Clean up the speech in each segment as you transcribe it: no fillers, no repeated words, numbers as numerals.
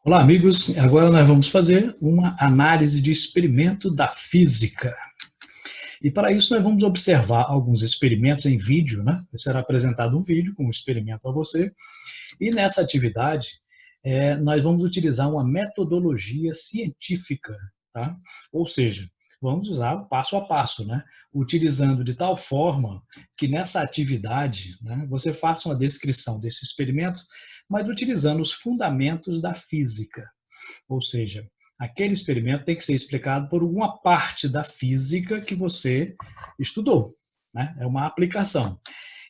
Olá, amigos. Agora nós vamos fazer uma análise de experimento da física. E para isso nós vamos observar alguns experimentos em vídeo, né? Será apresentado um vídeo com um experimento a você. E nessa atividade, nós vamos utilizar uma metodologia científica, tá? Ou seja, vamos usar o passo a passo, né? Utilizando de tal forma que nessa atividade, né, você faça uma descrição desse experimento, mas utilizando os fundamentos da física. Ou seja, aquele experimento tem que ser explicado por alguma parte da física que você estudou, né? É uma aplicação.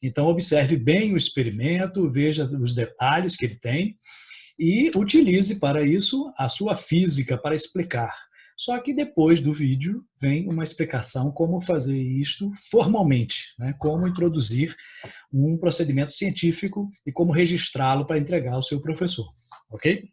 Então, observe bem o experimento, veja os detalhes que ele tem e utilize para isso a sua física para explicar. Só que depois do vídeo vem uma explicação como fazer isto formalmente, né? Como introduzir um procedimento científico e como registrá-lo para entregar ao seu professor, ok?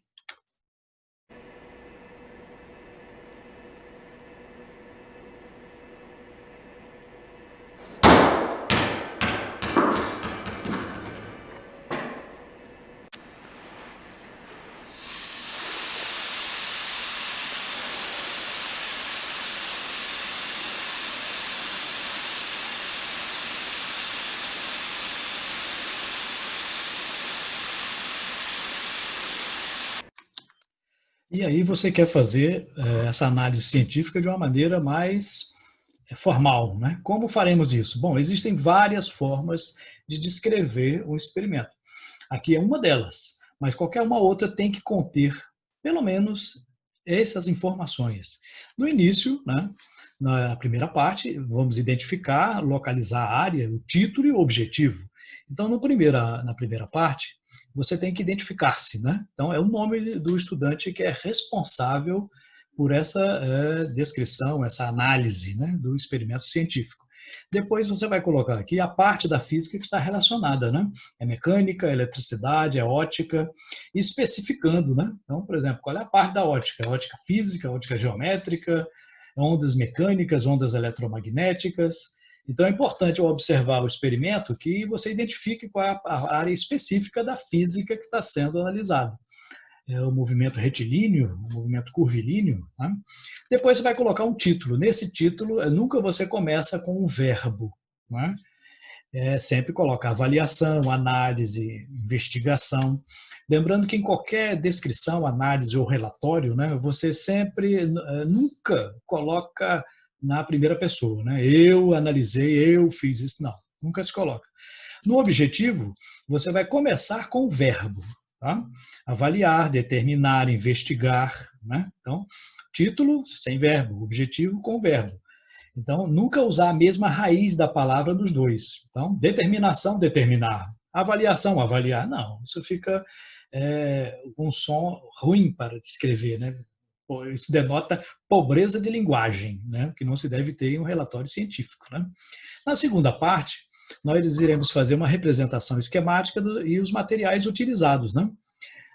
E aí você quer fazer essa análise científica de uma maneira mais formal, né? Como faremos isso? Bom, existem várias formas de descrever um experimento. Aqui é uma delas, mas qualquer uma outra tem que conter, pelo menos, essas informações. No início, né, na primeira parte, vamos identificar, localizar a área, o título e o objetivo. Então, na primeira parte, você tem que identificar-se, né? Então, é o nome do estudante que é responsável por essa descrição, essa análise, né, do experimento científico. Depois você vai colocar aqui a parte da física que está relacionada, né? É mecânica, é eletricidade, é ótica, especificando, né? Então, por exemplo, qual é a parte da ótica? É ótica física, ótica geométrica, ondas mecânicas, ondas eletromagnéticas. Então, é importante ao observar o experimento que você identifique qual é a área específica da física que está sendo analisada. É o movimento retilíneo, o movimento curvilíneo. Né? Depois você vai colocar um título. Nesse título, nunca você começa com um verbo. Né? Sempre coloca avaliação, análise, investigação. Lembrando que em qualquer descrição, análise ou relatório, né, você sempre, nunca coloca na primeira pessoa. Né? Eu analisei, eu fiz isso. Não, nunca se coloca. No objetivo, você vai começar com o verbo. Tá? Avaliar, determinar, investigar. Né? Então, título sem verbo, objetivo com verbo. Então, nunca usar a mesma raiz da palavra nos dois. Então, determinação, determinar. Avaliação, avaliar. Não, isso fica um som ruim para descrever, né? Isso denota pobreza de linguagem, né? Que não se deve ter em um relatório científico. Né? Na segunda parte, nós iremos fazer uma representação esquemática e os materiais utilizados. Né?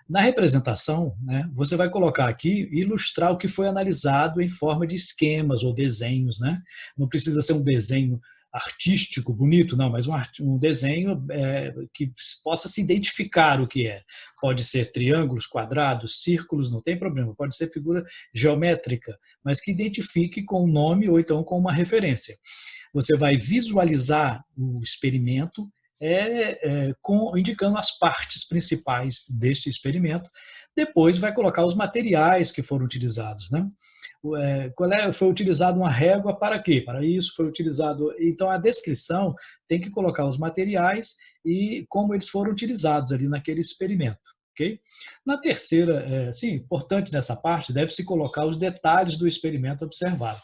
Na representação, né, você vai colocar aqui, ilustrar o que foi analisado em forma de esquemas ou desenhos. Né? Não precisa ser um desenho artístico, bonito, não, mas um desenho que possa se identificar o que é. Pode ser triângulos, quadrados, círculos, não tem problema. Pode ser figura geométrica, mas que identifique com o nome ou então com uma referência. Você vai visualizar o experimento indicando as partes principais deste experimento. Depois vai colocar os materiais que foram utilizados. Né? Foi utilizado uma régua para quê? Para isso foi utilizado. Então, a descrição tem que colocar os materiais e como eles foram utilizados ali naquele experimento. Okay? Na terceira, sim, importante nessa parte, deve-se colocar os detalhes do experimento observado.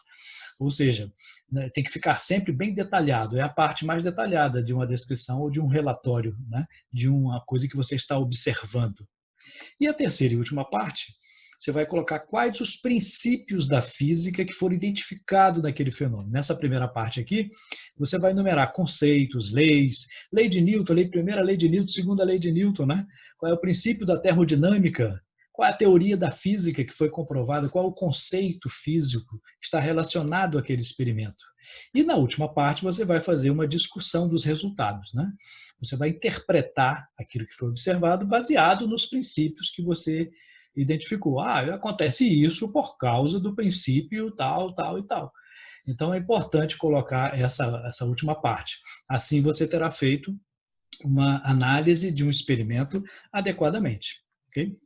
Ou seja, né, tem que ficar sempre bem detalhado. É a parte mais detalhada de uma descrição ou de um relatório, né, de uma coisa que você está observando. E a terceira e última parte, você vai colocar quais os princípios da física que foram identificados naquele fenômeno. Nessa primeira parte aqui, você vai enumerar conceitos, leis, lei de Newton, primeira lei de Newton, segunda lei de Newton, né? Qual é o princípio da termodinâmica, qual é a teoria da física que foi comprovada, qual é o conceito físico que está relacionado àquele experimento. E na última parte você vai fazer uma discussão dos resultados. Né? Você vai interpretar aquilo que foi observado baseado nos princípios que você identificou, acontece isso por causa do princípio tal, tal e tal. Então, é importante colocar essa última parte. Assim, você terá feito uma análise de um experimento adequadamente. Ok?